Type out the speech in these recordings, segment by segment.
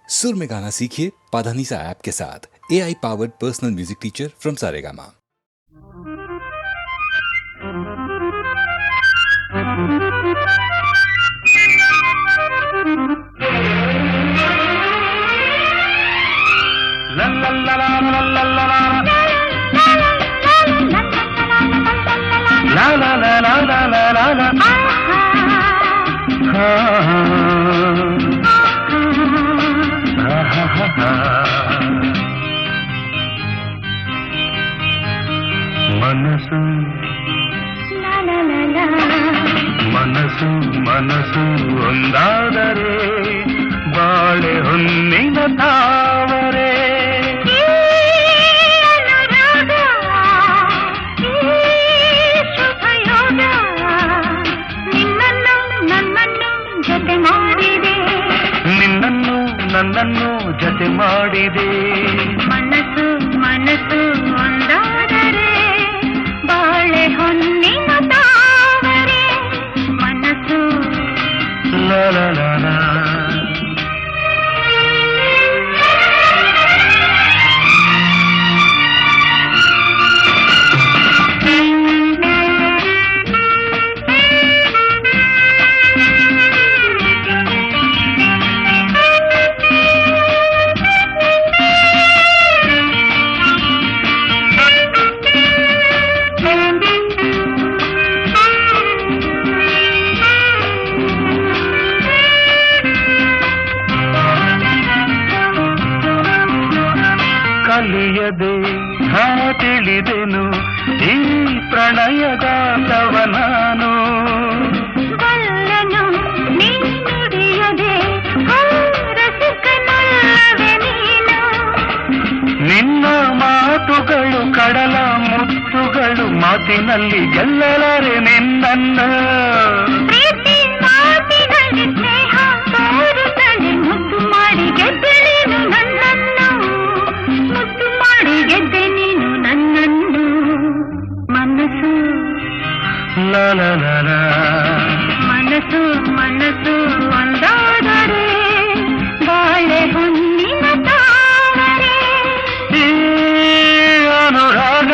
सुर में गाना सीखिए पाधानीसा ऐप के साथ। AI powered personal music teacher from Saregama. La la la la la la la la. ಮನಸ್ಸು ಮನಸ್ಸು ಮನಸ್ಸು ಒಂದಾದರೆ ಬಾಳೆ ಹೊನ್ನಿನ ತಾವರೆ. ನನ್ನನ್ನು ಜತೆ ಮಾಡಿದೆ ಮನಸ್ಸು ಮನಸ್ಸು ಒಂದಾದರೆ ಬಾಳೆ ಹೊನ್ನಿನ ತಾವರೆ ಮನಸ್ಸು ಲಾ ಲಾ ಲಾ ಲಾ. ಕಲಿಯದೆ ತಿಳಿದೆನು ಈ ಪ್ರಣಯಗಾತವ ನಾನು. ಬಲ್ಲನು ನೀ ನುಡಿಯದೆ ರಸಿಕನಲ್ಲವೆ ನೀನು. ನಿನ್ನ ಮಾತುಗಳು ಕಡಲ ಮುತ್ತುಗಳು ಮಾತಿನಲ್ಲಿ ಗೆಲ್ಲಲಾರೆ ನಿನ್ನನ್ನು. ಪ್ರೀತಿ ಮಾತಿನಲ್ಲಿ ಸ್ನೇಹ ತೋರುತ್ತಲೆ ಮುದ್ದು ಮಾಡಿ ಗೆದ್ದೆ ನೀನು ನನ್ನನ್ನು. ಮುದ್ದು ಮಾಡಿ ಗೆದ್ದೆ ನೀನು ನನ್ನನ್ನು. ಮನಸ್ಸು ಲಾ ಲಾ ಲಾ ಲಾ. ಮನಸ್ಸು ಮನಸ್ಸು ಒಂದಾದರೆ ಬಾಳೆ ಹೊನ್ನಿನ ತಾವರೆ. ಈ ಅನುರಾಗ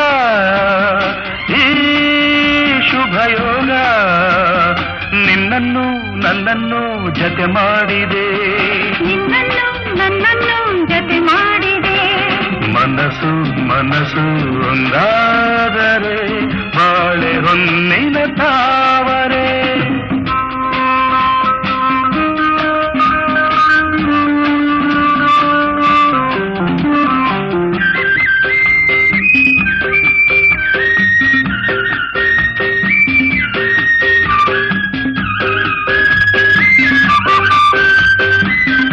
ಈ ಶುಭಯೋಗ ನಿನ್ನನ್ನು ನನ್ನನ್ನು ಜತೆ ಮಾಡಿದೆ. ನಿನ್ನನ್ನು ನನ್ನನ್ನು ಜತೆ ಮಾಡಿದೆ. ಮನಸ್ಸು ಮನಸ್ಸು ಒಂದಾದರೆ ಬಾಳೆ ಹೊನ್ನಿನ ತಾವರೆ.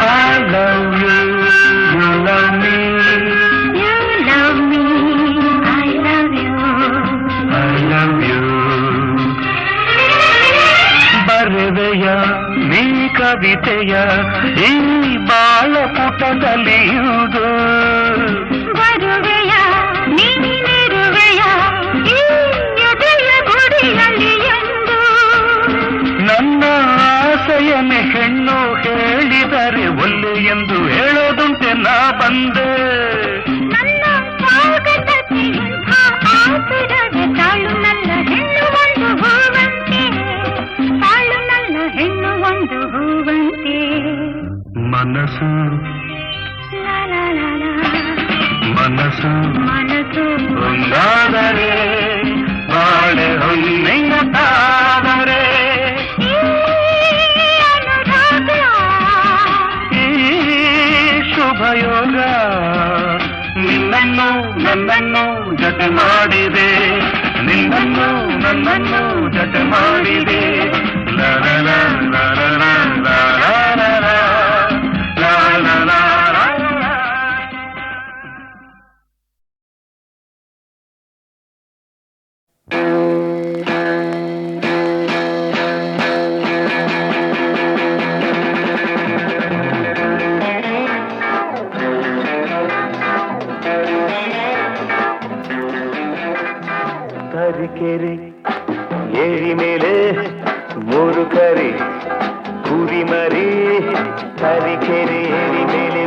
I love you, you love me. You love me, I love you. I love you. ಬರೆವೆಯ ನೀ ಕವಿತೆಯ ಈ ಬಾಳ ಪುಟದಲ್ಲಿಯುವುದು. ಬರುವೆಯ ನೀನಿರುವೆಯ ಈ ಎದೆಯ ಗುಡಿಯಲ್ಲಿ ಎಂದು. ನನ್ನ ಆಸೆಯನ್ನೇ ಹೆಣ್ಣು ಹೇಳಿದರೆ ಒಲ್ಲೆ ಎಂದು ಹೇಳೋದುಂಟೆ ನಾ ಬಂದೆ. ನನ್ನ ಸ್ವಾಗತಕ್ಕೆ ಇಂಥ ಆತುರದ ತಾಳು ನನ್ನ ಹೆಣ್ಣು ಒಂದು ಹೂವಂತೆ. ತಾಳು ನನ್ನ ಹೆಣ್ಣು ಒಂದು ಹೂವಂತೆ. ಮನಸ್ಸು ಲಾ ಲಾ ಲಾ ಲಾ. ಮನಸ್ಸು ಮನಸ್ಸು ಒಂದಾದರೆ ಬಾಳೆ ಹೊನ್ನಿನ ತಾವರೆ. ಈ ಅನುರಾಗ ಈ ಶುಭಯೋಗ ನಿನ್ನನ್ನು ನನ್ನನ್ನು ಜತೆ ಮಾಡಿದೆ. ನಿನ್ನನ್ನು ನನ್ನನ್ನು ಜತೆ ಮಾಡಿದೆ. ಲಾ ಲಾ ಲಾ ಲಾ ಲಾ ಲಾ ಲಾ ಲಾ ಲಾ ಲಾ ಲಾ ಲಾ ಲಾ. ತರೀಕೆರೆ ಏರಿ ಮೇಲೆ ಮೂರು ಕರಿ ಕುರಿ ಮರಿ. ತರೀಕೆರೆ ಏರಿ ಮೇಲೆ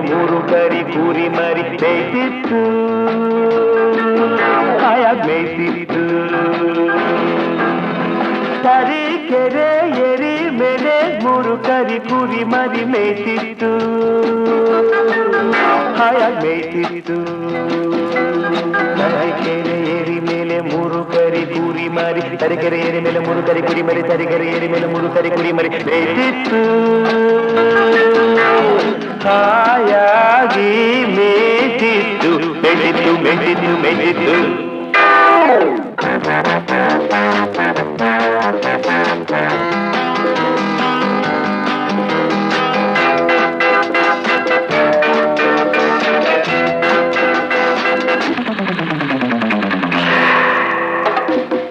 ಕರಿ ಕೂರಿ ಮರಿ ಮೇಯ್ತಿತ್ತು ಹಾಯಾಗಿ ಮೇಯ್ತಿತ್ತು ತರೀಕೆರೆ ಎರಿ ಮೇಲೆ ಮೂರು ಕರಿ ಕೂರಿ ಮರಿ ಮೇಯ್ತಿತ್ತು ಹಾಯಾಗಿ ಮೇಯ್ತಿತ್ತು ತರೀಕೆರೆ ಏರಿ ಮೇಲೆ ಮೂರು ಕರಿ ಕೂರಿ ಮರಿ ತರೀಕೆರೆ ಏರಿ ಮೇಲೆ ಮೂರು ಕರಿ ಕುರಿ ಮರಿ ತರೀಕೆರೆ ಏರಿ ಮೇಲೆ ಮೂರು ಕರಿ ಕುರಿ ಮರಿ ಮೇಯ್ತಿತ್ತು ಹಾಯಾಗಿ ಮೇಯ್ತಿತ್ತು ಮೇಯ್ತಿತ್ತು ಮೇಯ್ತಿತ್ತು ಮೇಯ್ತಿತ್ತು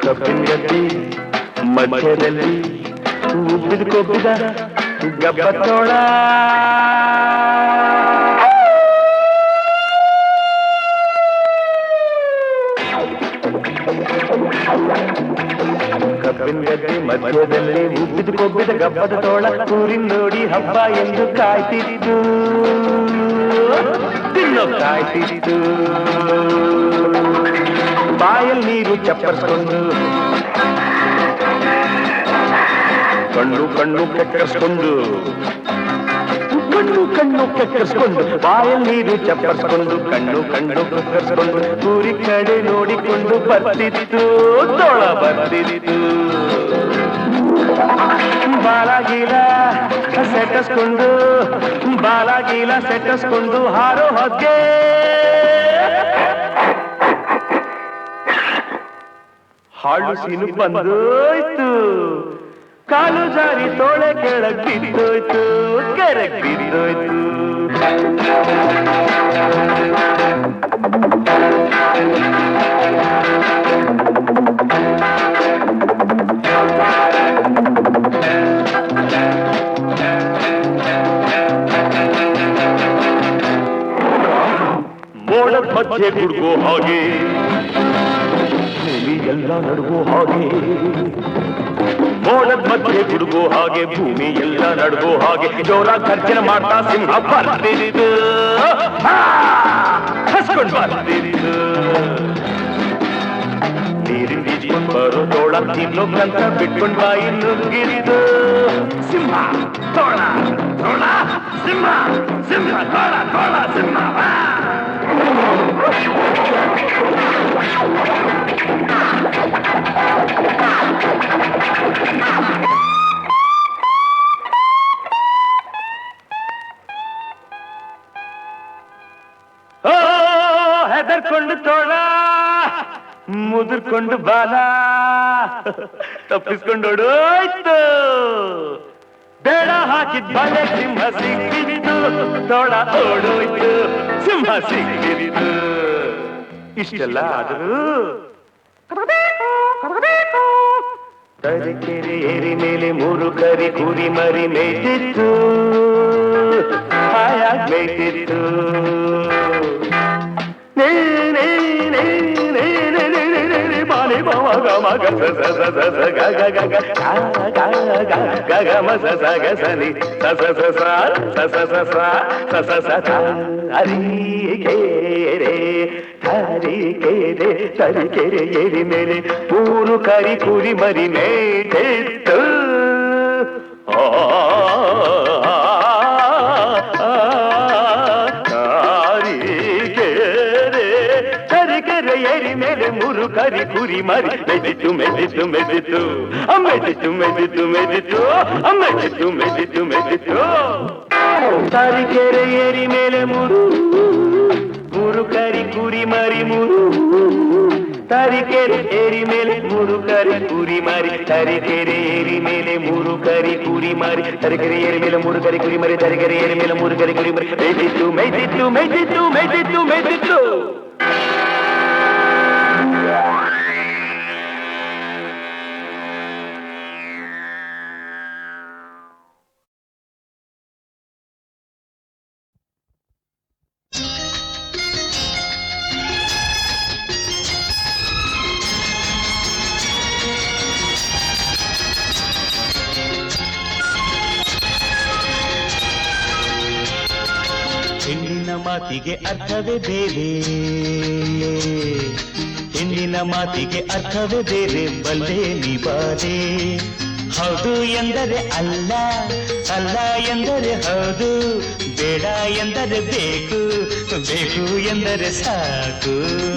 ಕಬ್ಬಿನಗದ್ದೆ ಮಧ್ಯದಲ್ಲಿ ಉಬ್ಬಿದ ಕೊಬ್ಬಿದ ಗಬ್ಬತ್ತೋಳ ಕಬ್ಬಿನಗದ್ದೆ ಮಧ್ಯದಲ್ಲಿ ಉಬ್ಬಿದ ಕೊಬ್ಬಿದ ಗಬ್ಬದ ತೋಳ ಊರಿನ ನೋಡಿ ಹಬ್ಬ ಎಂದು ಕಾಯ್ತಿತ್ತು ತಿನ್ನೋ ಕಾಯ್ತಿತ್ತು ಬಾಯಲ್ಲಿ ನೀರು ಚಪ್ಪರಿಸ್ಕೊಂಡು ಕಣ್ಣು ಕಣ್ಣು ಕೆಕ್ಕರಿಸ್ಕೊಂಡು ಬಾಯಲ್ಲಿ ನೀರು ಚಪ್ಪರಿಸ್ಕೊಂಡು ಕಣ್ಣು ಕಣ್ಣು ಕೆಕ್ಕರಿಸ್ಕೊಂಡು ಊರಿ ಕಡೆ ನೋಡಿಕೊಂಡು ಬರ್ತಿತ್ತು ತೋಳ ಬರ್ತಿತ್ತು ಬಾಲಾಗೀಲ ಸೆಟಸ್ಕೊಂಡು ಹಾರೋ ಹೊಗೆ ಹಾಳು ಸೀನು ಬಂದೋಯ್ತು ಕಾಲು ಜಾರಿ ತೋಳೆ ಕೆಳಗ್ ಬಿದ್ದೋಯ್ತು ಕೆರೆಗ್ ಬಿದ್ದೋಯ್ತು ಮೋಡದ ಮಧ್ಯೆ ಗುಡ್ಗೋ ಹಾಗೆ ಭೂಮಿ ಎಲ್ಲ ನಡುಗೋ ಹಾಗೆ ಮೋಡದ ಮಧ್ಯೆ ಗುಡುಗೋ ಹಾಗೆ ಭೂಮಿ ಎಲ್ಲ ನಡುಗೋ ಹಾಗೆ ಜೋರ ಖರ್ಚನ ಮಾಡ್ತಾ ಸಿಂಹ ಬರ್ತಿದ್ದು ಹಸ್ಕೊಂಡು ಬರ್ತಿದ್ದು ನೀರಿನ ಈಜ್ಕೊಂಡು ಬರೋ ತೋಳ ತಿನ್ನೋಕ್ಕಂತ ಬಿಟ್ಕೊಂಡು ಬಾಯಿ ನುಗ್ಗಿದ್ದು ಸಿಂಹ ತೋಳ ತೋಳ ಸಿಂಹ ಸಿಂಹ ತೋಳ ತೋಳ ಸಿಂಹ ಹೆದರ್ಕೊಂಡು ತೋಳ ಮುದುರ್ಕೊಂಡು ಬಾಲ ತಪ್ಪಿಸ್ಕೊಂಡು ಓಡೋಯ್ತು ಬೇಡ ಹಾಕಿದ್ ಬಲೆ ಸಿಂಹ ಸಿಕ್ಕಿದ್ದು ತೋಳ ಓಡೋಯ್ತು ಸಿಂಹ ಸಿಕ್ಕಿದ್ದು ಇಷ್ಟೆಲ್ಲ ಆದರೂ ತರೀಕೆರೆ ಏರಿ ಮೇಲೆ ಮೂರು ಕರಿ ಕೂರಿ ಮರಿ ಮೇಯ್ತಿತ್ತು ಹಾಯಾಗಿ ಮೇಯ್ತಿತ್ತು ಬಾಲಿ ಬಾವ ಗಮ ಗಸ ಸ ಸ ಸ ಸ ಗ ಗ ಗ ಗ ಗ ಗ ಗ ಮ ಸ ಸ ಗ ಸ ನಿ ಸ ಸ ಸ ಸ ಸ ಸ ಸ ಸ ಸ ಸ ಸ ತರೀಕೆರೆ ತರೀಕೆರೆ ತರೀಕೆರೆ ಏರಿ ಮೇಲೆ ಮೂರು ಕರಿ ಕೂರಿ ಮರಿ ಮೇಯ್ತಿತ್ತು ತರೀಕೆರೆ ಏರಿ ಮೇಲೆ ಮೂರು ಕರಿ ಕೂರಿ ಮರಿ ಮೆದಿತ್ತು ಮೆದಿತ್ತು ಮೆದಿತ್ತು ಮೆದಿತ್ತು ಮೆದಿತ್ತು ಮೆದಿತ್ತು ಮೆದಿತ್ತು ಮೆದಿತ್ತು ಮೆದಿತ್ತು ತರೀಕೆರೆ ಏರಿ ಮೇಲೆ ಮೂರು ಕರಿ ಕೂರಿ ಮರಿ ಮೂರು ತರೀಕೆರೆ ಏರಿ ಮೇಲೆ ಮೂರು ಕರಿ ಕೂರಿ ಮರಿ ತರೀಕೆರೆ ಏರಿ ಮೇಲೆ ಮೂರು ಕರಿ ಕೂರಿ ಮರಿ ತರೀಕೆರೆ ಏರಿ ಮೇಲೆ ಮೂರು ಕರಿ ಕೂರಿ ಮರಿ ತರೀಕೆರೆ ಏರಿ ಮೇಲೆ ಮೂರು ಕರಿ ಕೂರಿ ಮರಿ ಮೇಯ್ತಿತ್ತು ಮೇಯ್ತಿತ್ತು ಮೇಯ್ತಿತ್ತು ಮೇಯ್ತಿತ್ತು ಮೇಯ್ತಿತ್ತು ಹೆಣ್ಣಿನ ಮಾತಿಗೆ ಅರ್ಥವೇ ಬೇರೆ, ಹೆಣ್ಣಿನ ಮಾತಿಗೆ ಅರ್ಥವೇ ಬೇರೆ, ಬಲ್ಲೆ ನೀ ಬಾರೆ. ಹೌದು ಎಂದರೆ ಅಲ್ಲ, ಅಲ್ಲ ಎಂದರೆ ಹೌದು, ಬೇಡ ಎಂದರೆ ಬೇಕು, ಬೇಕು ಎಂದರೆ ಸಾಕು.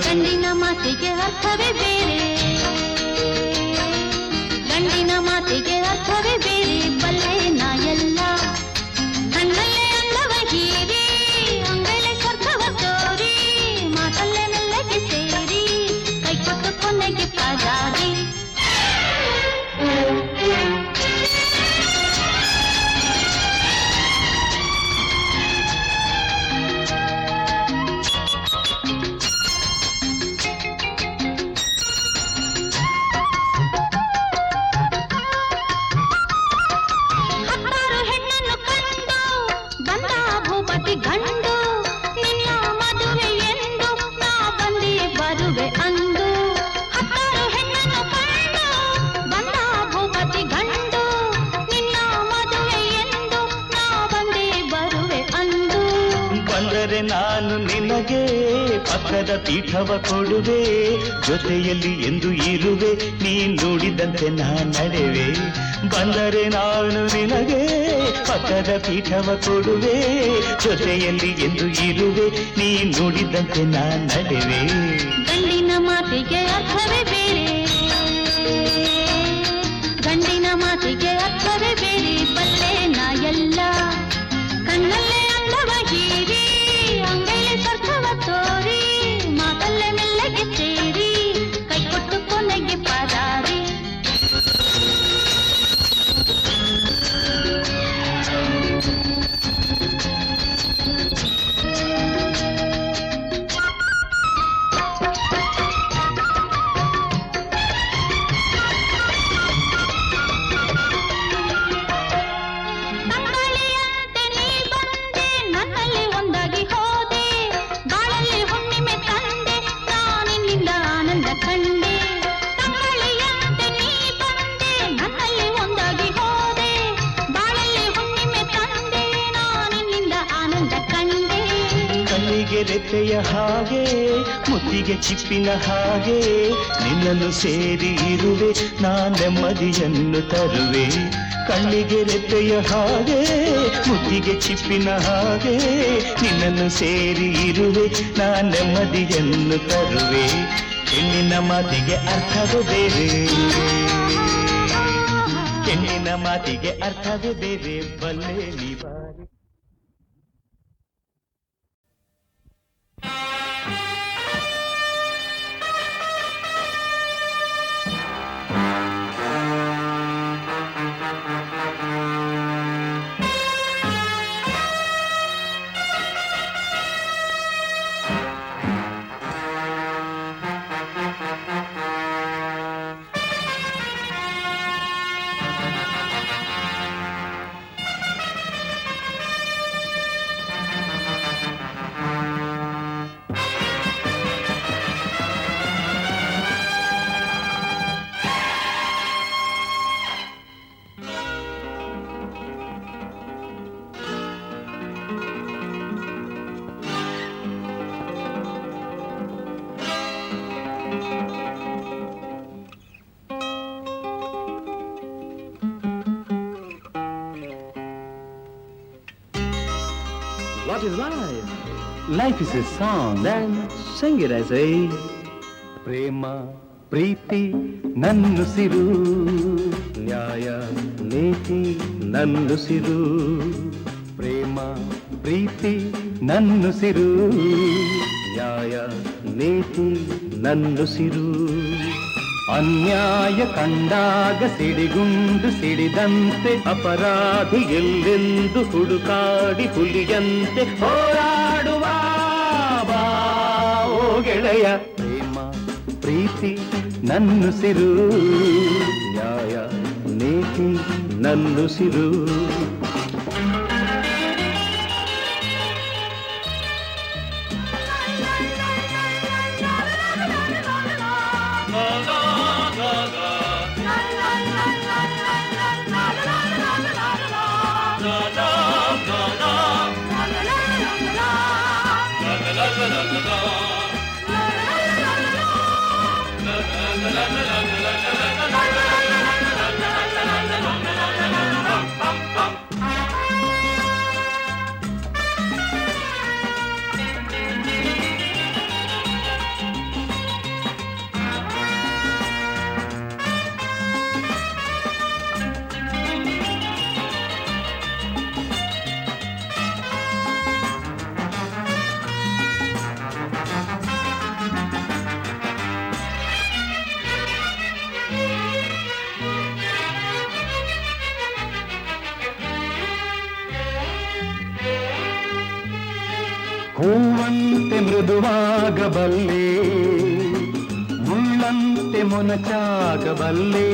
ಗಂಡಿನ ಮಾತಿಗೆ ಅರ್ಥವೇ ಬೇರೆ, ಗಂಡಿನ ಮಾತಿಗೆ ಅರ್ಥವೇ ಬೇರೆ, ಬಲ್ಲೆ ನಾ ಎಲ್ಲ. ಕಣ್ಣಲ್ಲೇ ಅಂದವ ಹೀರಿ, ಅಂಗಲೇ ಸ್ವರ್ಗವ ತೋರಿ, ಮಾತಲ್ಲೇ ಮೆಲ್ಲಗೆ ಸೇರಿ, ಕೈ ಕೊಟ್ಟು ಕೊನೆಗೆ ಪಾದಾರಿ. ಗಂಡು ನಿನ್ನ ಮದುವೆ ಎಂದು ನಾ ಬಂದಿ ಬರುವೆ ಅಂದು. ಹತ್ತಾರು ಹೆಣ್ಣನ್ನು ಕಂಡು ಬಂದ ಭೂಪತಿ ಗಂಡು, ನಿನ್ನ ಮದುವೆ ಎಂದು ನಾ ಬಂದಿ ಬರುವೆ ಅಂದು. ಬಂದರೆ ನಾನು ನಿನಗೆ ಪಕ್ಕದ ಪೀಠವ ಕೊಡುವೆ, ಜೊತೆಯಲ್ಲಿ ಎಂದು ಇರುವೆ, ನೀ ನುಡಿದಂತೆ ನಾ ನಡೆವೆ. ಬಂದರೆ ನಾನು ನಿನಗೆ ಪಕ್ಕದ ಪೀಠವ ಕೊಡುವೆ, ಜೊತೆಯಲ್ಲಿ ಎಂದು ಇರುವೆ, ನೀ ನುಡಿದಂತೆ ನಾ ನಡೆವೆ. ಗಂಡಿನ ಮಾತಿಗೆ ಅರ್ಥವೇ ಬೇರೆ, ಗಂಡಿನ ಮಾತಿಗೆ ಅರ್ಥವೇ ಬೇರೆ, ಬಲ್ಲೆ ನಾ ಎಲ್ಲ. ಕಣ್ಣಲ್ಲೇ ಅಂದವ ಹೀರಿ, ಅಂಗೈಲೆ ಸ್ವರ್ಗವ ತೋರಿ, ಮಾತಲ್ಲೇ ಮೆಲ್ಲಗೆ ಸೇರಿ, ಕೈ ಕೊಟ್ಟು ಕೊನೆಗೆ ಪಾದಾರಿ. ರೆಪ್ಪೆಯ ಹಾಗೆ ಮುತ್ತಿಗೆ ಚಿಪ್ಪಿನ ಹಾಗೆ, ನಿನ್ನನ್ನು ಸೇರಿ ಇರುವೆ, ನಾ ನೆಮ್ಮದಿಯನ್ನು ತರುವೆ. ಕಣ್ಣಿಗೆ ರೆಪ್ಪೆಯ ಹಾಗೆ ಮುತ್ತಿಗೆ ಚಿಪ್ಪಿನ ಹಾಗೆ, ನಿನ್ನನ್ನು ಸೇರಿ ಇರುವೆ, ನಾ ನೆಮ್ಮದಿಯನ್ನು ತರುವೆ. ಹೆಣ್ಣಿನ ಮಾತಿಗೆ ಅರ್ಥವೇ ಬೇರೆ, ಹೆಣ್ಣಿನ ಮಾತಿಗೆ ಅರ್ಥವೇ ಬೇರೆ, ಬಲ್ಲೆ ನೀ ಬಾರೆ. What is life? Life is a song. Then sing it, I say. ಪ್ರೇಮ ಪ್ರೀತಿ ನನ್ನುಸಿರು, ನ್ಯಾಯ ನೀತಿ ನನ್ನುಸಿರು. ಪ್ರೇಮ ಪ್ರೀತಿ ನನ್ನುಸಿರು, ನ್ಯಾಯ ನೀತಿ ನನ್ನುಸಿರು. ಅನ್ಯಾಯ ಕಂಡಾಗ ಸಿಡಿಗುಂಡು ಸಿಡಿದಂತೆ, ಅಪರಾಧಿ ಎಲ್ಲೆಂದು ಹುಡುಕಾಡಿ ಹುಲಿಯಂತೆ ಹೋರಾಡುವ ಬಾ ಓ ಗೆಳೆಯ. ಪ್ರೇಮ ಪ್ರೀತಿ ನನ್ನುಸಿರು, ನ್ಯಾಯ ನೀತಿ ನನ್ನುಸಿರು. la la la la la la la la la la la la la la ಹೂವಂತೆ ಮೃದುವಾಗಬಲ್ಲೆ, ಮುಳ್ಳಂತೆ ಮೊನಚಾಗಬಲ್ಲೆ,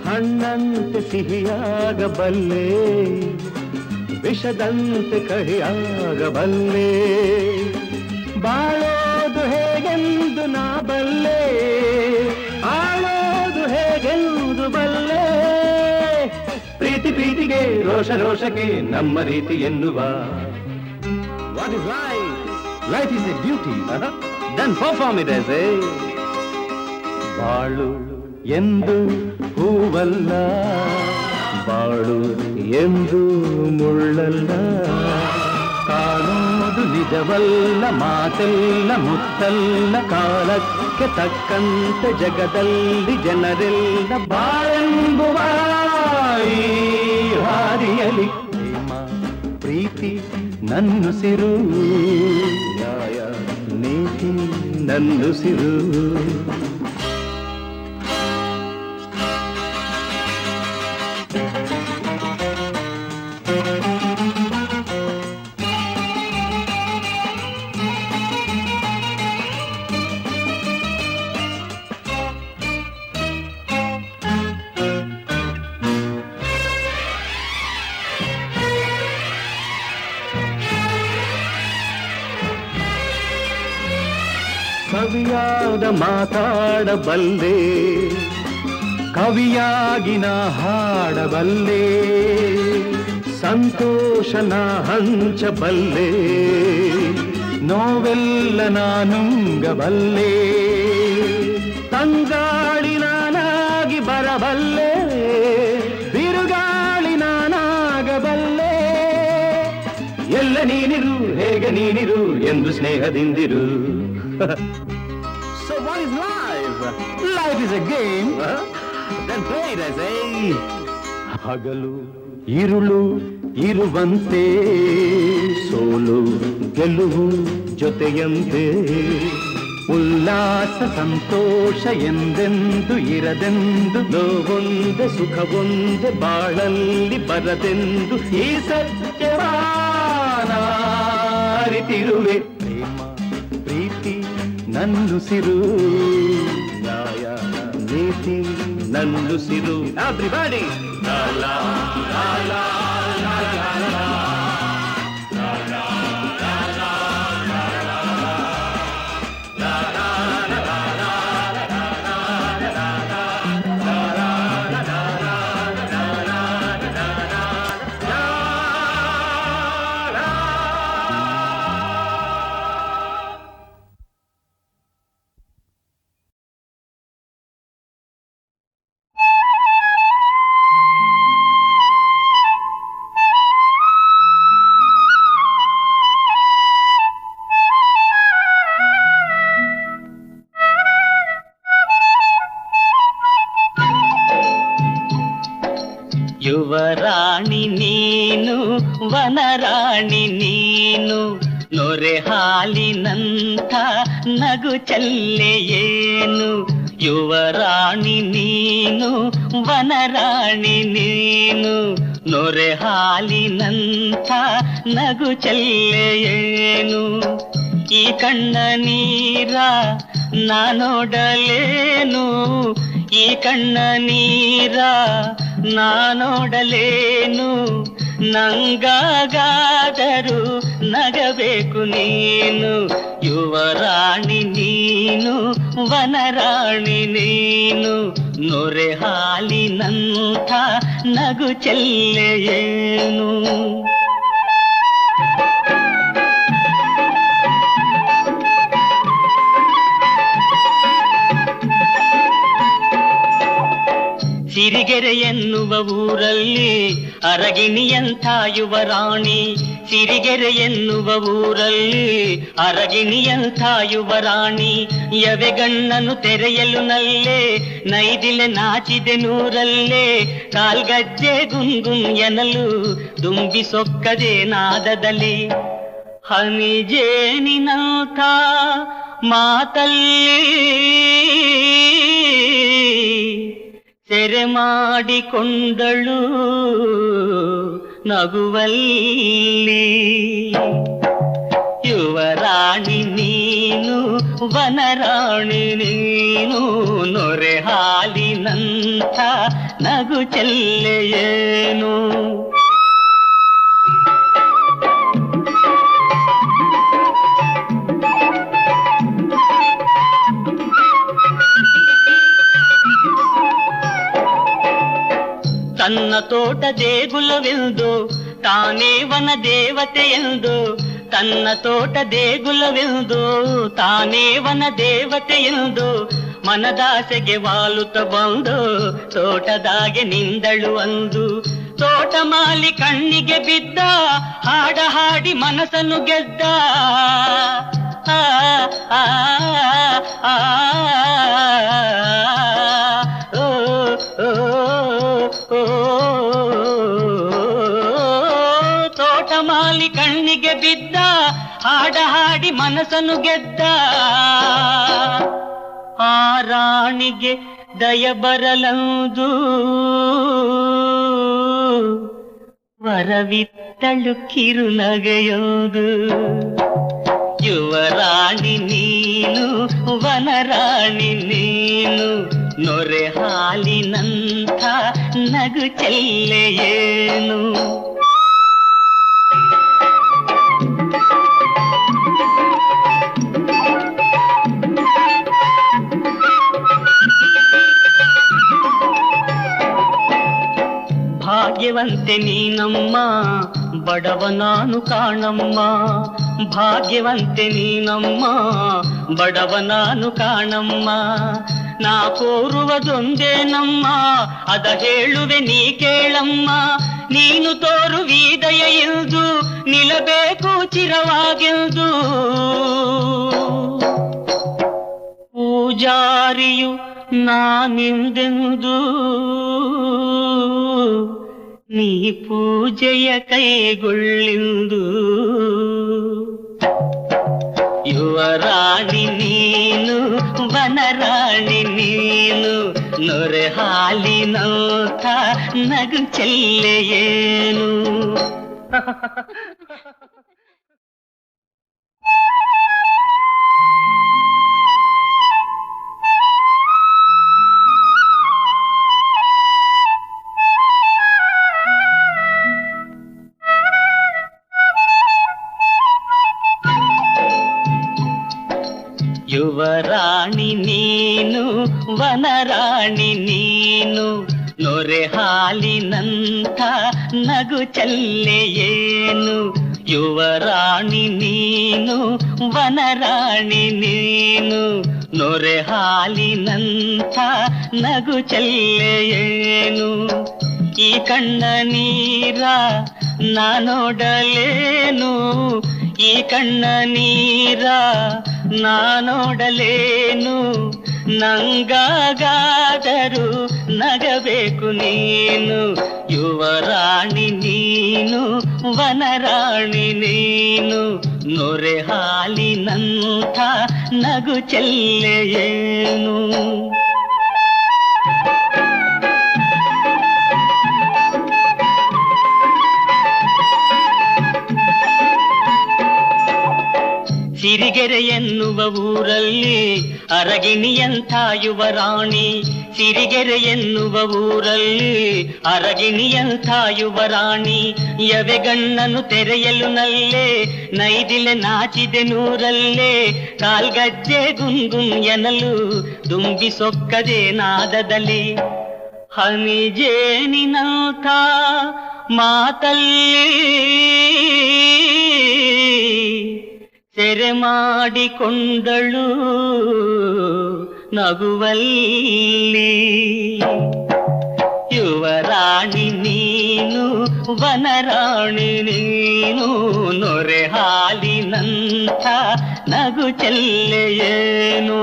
ಹಣ್ಣಂತೆ ಸಿಹಿಯಾಗಬಲ್ಲೆ, ವಿಷದಂತೆ ಕಹಿಯಾಗಬಲ್ಲೆ. ಬಾಳೋದು ಹೇಗೆಂದು ನಾ ಬಲ್ಲೆ, ಆಳೋದು ಹೇಗೆಂದು ಬಲ್ಲೆ. ಪ್ರೀತಿ ಪ್ರೀತಿಗೆ ರೋಷ ರೋಷಕ್ಕೆ ನಮ್ಮ ರೀತಿ ಎನ್ನುವ. What is life? Life is a duty. Then perform it as a. ಬಾಳು ಎಂದು ಹೂವಲ್ಲ, ಬಾಳು ಎಂದು ಮುಳ್ಳಲ್ಲ, ಕಾಣೋದು ನಿಜವಲ್ಲ, ಮಾತೆಲ್ಲ ಮುತ್ತಲ್ಲ, ಕಾಲಕ್ಕೆ ತಕ್ಕಂತೆ ಜಗದಲ್ಲಿ ಜನರೆಲ್ಲ ಬಾಳೆಂಬುವ ಈ ಹಾದಿಯಲಿ ಪ್ರೇಮ ಪ್ರೀತಿ ನನ್ನುಸಿರು, ನ್ಯಾಯ ನೀತಿ ನನ್ನುಸಿರು. ಕವಿಯಾದ ಮಾತಾಡಬಲ್ಲೆ, ಕವಿಯಾಗಿ ನಾ ಹಾಡಬಲ್ಲೆ, ಸಂತೋಷನ ಹಂಚಬಲ್ಲೆ, ನೋವೆಲ್ಲ ನಾನುಂಗಬಲ್ಲೆ, ತಂಗಾಳಿ ನಾನಾಗಿ ಬರಬಲ್ಲೆ, ಬಿರುಗಾಳಿ ನಾನಾಗಬಲ್ಲೆ. ಎಲ್ಲ ನೀನಿರು ಹೇಗೆ ನೀನಿರು ಎಂದು ಸ್ನೇಹದಿಂದಿರು. So what is life? Life is a game. Then play it as a. ಹಗಲು ಇರುಳು ಇರುವಂತೆ, ಸೋಲು ಗೆಲುವು ಜೊತೆಯಂತೆ, ಉಲ್ಲಾಸ ಸಂತೋಷ ಎಂದೆಂದು ಇರದೆಂದು, ನೋವೊಂದೆ ಸುಖವೊಂದೆ ಬಾಳಲ್ಲಿ ಬರದೆಂದು, ಈ ಸತ್ಯವಾನ ಅರಿತಿರುವೆ. ಪ್ರೇಮ ಪ್ರೀತಿ ನನ್ನುಸಿರು, ನ್ಯಾಯ ನೀತಿ ನನ್ನುಸಿರು. Everybody! La la la la la la la. ಯುವರಾಣಿ ನೀನು, ವನರಾಣಿ ನೀನು, ನೊರೆ ಹಾಲಿನಂಥ ನಗು ಚಲ್ಲೆಯೇನು. ಯುವರಾಣಿ ನೀನು, ವನರಾಣಿ ನೀನು, ನೊರೆ ಹಾಲಿನಂಥ ನಗು ಚಲ್ಲೆಯೇನು. ಈ ಕಣ್ಣ ನೀರ ನಾನೋಡಲೇನು, ಈ ಕಣ್ಣ ನೀರ ನಾನೋಡಲೇನು. ನಂಗಾಗಾದರೂ ನಗಬೇಕು ನೀನು. ಯುವರಾಣಿ ನೀನು, ವನರಾಣಿ ನೀನು, ನೊರೆ ಹಾಲಿನಂಥ ನಗು ಚೆಲ್ಲೆಯೇನು. ಸಿರಿಗೆರೆ ಎನ್ನುವ ಊರಲ್ಲಿ ಅರಗಿಣಿಯಂಥ ಯುವರಾಣಿ, ಸಿರಿಗೆರೆ ಎನ್ನುವ ಊರಲ್ಲಿ ಅರಗಿಣಿಯಂಥ ಯುವರಾಣಿ. ಯವೆಗಣ್ಣನು ತೆರೆಯಲು ನಲ್ಲೇ ನೈದಿಲೆ ನಾಚಿದೆ ನೂರಲ್ಲೇ, ಕಾಲ್ಗಜ್ಜೆ ಗುಂಗುಂ ಎನಲು ದುಂಬಿ ಸೊಕ್ಕದೆ ನಾದದಲ್ಲಿ. ಹನಿಜೇನಿನಂಥ ಮಾತಲ್ಲಿ ಸೆರೆ ಮಾಡಿಕೊಂಡಳು ನಗುವಲ್ಲಿ. ಯುವರಾಣಿ ನೀನು ವನರಾಣಿ ನೀನು, ನೊರೆ ಹಾಲಿನಂಥ ನಗು ಚೆಲ್ಲೆಯೇನು. ತನ್ನ ತೋಟ ದೇಗುಲವೆಂದು ತಾನೇ ವನ ದೇವತೆಯೆಂದು, ತನ್ನ ತೋಟ ದೇಗುಲವೆಂದು ತಾನೇ ವನ ದೇವತೆಯೆಂದು, ಮನದಾಸೆಗೆ ವಾಲುತ್ತ ಬಂದು ತೋಟದಾಗೆ ನಿಂದಳು ಅಂದು. ತೋಟ ಮಾಲಿ ಕಣ್ಣಿಗೆ ಬಿದ್ದ, ಹಾಡ ಹಾಡಿ ಮನಸ್ಸನ್ನು ಗೆದ್ದ. ಆ ಆ ಆ ತೋಟಮಾಲಿ ಕಣ್ಣಿಗೆ ಬಿದ್ದ, ಹಾಡ ಹಾಡಿ ಮನಸ್ಸನ್ನು ಗೆದ್ದ. ಆ ರಾಣಿಗೆ ದಯ ಬರಲಂದು ವರವಿತ್ತಳು ಕಿರುನಗೆಯೊಂದು. ಯುವರಾಣಿ ನೀನು ವನರಾಣಿ ನೀನು, ನೊರೆ ಹಾಲಿನಂಥ ನಗು ಚೆಲ್ಲೆಯೇನು. ಭಾಗ್ಯವಂತೆ ನೀನಮ್ಮ ಬಡವ ನಾನು ಕಾಣಮ್ಮ, ಭಾಗ್ಯವಂತೆ ನೀನಮ್ಮ ಬಡವ ನಾನು ಕಾಣಮ್ಮ. ನಾ ಕೋರುವುದೊಂದೇನಮ್ಮ ಅದ ಹೇಳುವೆ ನೀ ಕೇಳಮ್ಮ. ನೀನು ತೋರುವಿದಯ ಎಂದು ನಿಲ್ಲಬೇಕು ಚಿರವಾಗೆಂದು. ಪೂಜಾರಿಯು ನಾನಿಂದೆಂದು ನೀ ಪೂಜೆಯ ಕೈಗೊಳ್ಳೆಂದು. ಯುವರಾಣಿ ನೀನು ವನರಾಣಿ ನೀನು, ನೊರೆ ಹಾಲಿನಂಥ ನಗು ಚೆಲ್ಲೆಯೇನು. ಯುವರಾಣಿ ನೀನು ವನರಾಣಿ ನೀನು, ನೊರೆ ಹಾಲಿನಂಥ ನಗು ಚೆಲ್ಲೆಯೇನು. ಯುವರಾಣಿ ನೀನು ವನರಾಣಿ ನೀನು, ನೊರೆ ಹಾಲಿನಂಥ ನಗು ಚೆಲ್ಲೆಯೇನು. ಈ ಕಣ್ಣ ನೀರ ನಾನೋಡಲೇನು, ಈ ಕಣ್ಣ ನೀರ ನಾನೋಡಲೇನು. ನಂಗಾಗಾದರೂ ನಗಬೇಕು ನೀನು. ಯುವರಾಣಿ ನೀನು ವನರಾಣಿ ನೀನು, ನೊರೆ ಹಾಲಿನಂಥ ನಗು ಚೆಲ್ಲೆಯೇನು. ಸಿರಿಗೆರೆ ಎನ್ನುವ ಊರಲ್ಲಿ ಅರಗಿಣಿಯಂಥ ಯುವರಾಣಿ, ಸಿರಿಗೆರೆ ಎನ್ನುವ ಊರಲ್ಲಿ ಅರಗಿಣಿಯಂಥ ಯುವರಾಣಿ. ಯವೆಗಣ್ಣನು ತೆರೆಯಲು ನಲ್ಲೇ ನೈದಿಲೆ ನಾಚಿದೆ ನೂರಲ್ಲೇ, ಕಾಲ್ಗಜ್ಜೆ ಗುಂಗುಂ ಎನಲು ದುಂಬಿ ಸೊಕ್ಕದೆ ನಾದದಲ್ಲಿ. ಹನಿಜೇನಿನಂಥ ಮಾತಲ್ಲಿ ಸೆರೆ ಮಾಡಿಕೊಂಡಳು ನಗುವಲ್ಲಿ. ಯುವರಾಣಿ ನೀನು ವನರಾಣಿ ನೀನು ನೊರೆ ಹಾಲಿನಂಥ ನಗು ಚೆಲ್ಲೆಯೇನು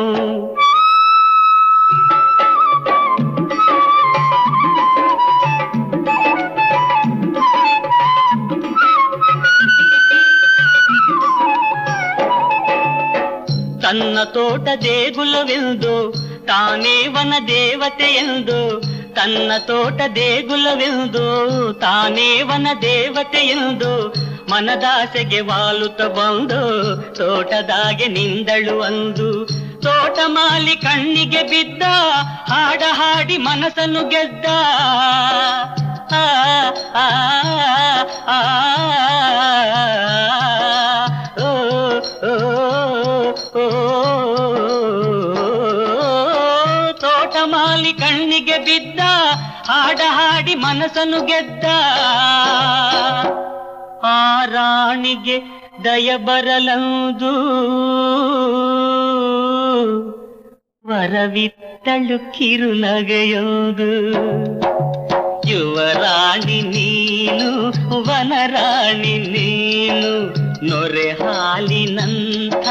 ತನ್ನ ತೋಟ ದೇಗುಲವೆಂದು ತಾನೇ ವನ ದೇವತೆಯೆಂದು ತನ್ನ ತೋಟ ದೇಗುಲವೆಂದು ತಾನೇ ವನ ದೇವತೆಯೆಂದು ಮನದಾಸೆಗೆ ವಾಲುತ್ತ ಬಂದು ತೋಟದಾಗೆ ನಿಂದಳು ಅಂದು ತೋಟ ಮಾಲಿ ಕಣ್ಣಿಗೆ ಬಿದ್ದ ಹಾಡ ಹಾಡಿ ಮನಸ್ಸನ್ನು ಗೆದ್ದ ಆ ಆ ಆ ತೋಟಮಾಲಿ ಕಣ್ಣಿಗೆ ಬಿದ್ದ ಹಾಡ ಹಾಡಿ ಮನಸ್ಸನ್ನು ಗೆದ್ದ ಆ ರಾಣಿಗೆ ದಯ ಬರಲಂದು ವರವಿತ್ತಳು ಕಿರುನಗೆಯೊಂದು ಯುವರಾಣಿ ನೀನು ವನರಾಣಿ ನೀನು ನೊರೆ ಹಾಲಿನಂಥ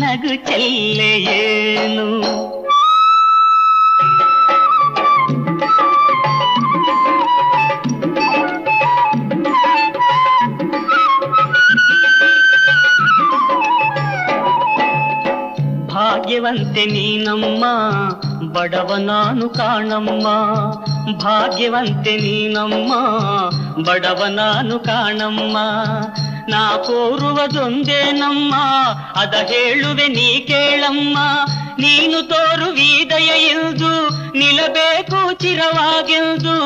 ನಗು ಚೆಲ್ಲೆಯೇನು ಭಾಗ್ಯವಂತೆ ನೀನಮ್ಮ ಬಡವ ನಾನು ಕಾಣಮ್ಮ ಭಾಗ್ಯವಂತೆ ನೀನಮ್ಮ ಬಡವ ನಾನು ಕಾಣಮ್ಮ ನಾ ಕೋರುವುದೊಂದೇನಮ್ಮ ಅದ ಹೇಳುವೆ ನೀ ಕೇಳಮ್ಮ ನೀನು ತೋರುವಿದಯ ಎಂದು ನಿಲ್ಲಬೇಕು ಚಿರವಾಗೆಂದು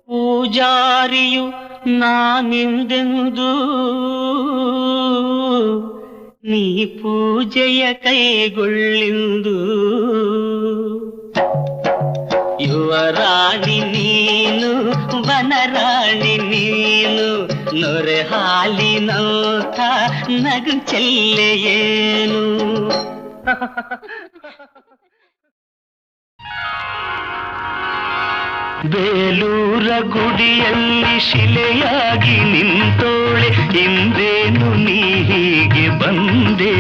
ಪೂಜಾರಿಯು ನಾನಿಂದೆಂದು ನೀ ಪೂಜೆಯ ಕೈಗೊಳ್ಳಿಂದು ಯುವರಾಣಿ ನೀನು ವನರಾಣಿ ನೀನು ನೊರೆ ಹಾಲಿನಂಥ ನಗು ಚೆಲ್ಲೆಯೇನು ಬೇಲೂರ ಗುಡಿಯಲ್ಲಿ ಶಿಲೆಯಾಗಿ ನಿಂತೋಳೆ ಇಂದೇನು ನೀ ಹೀಗೆ ಬಂದೆ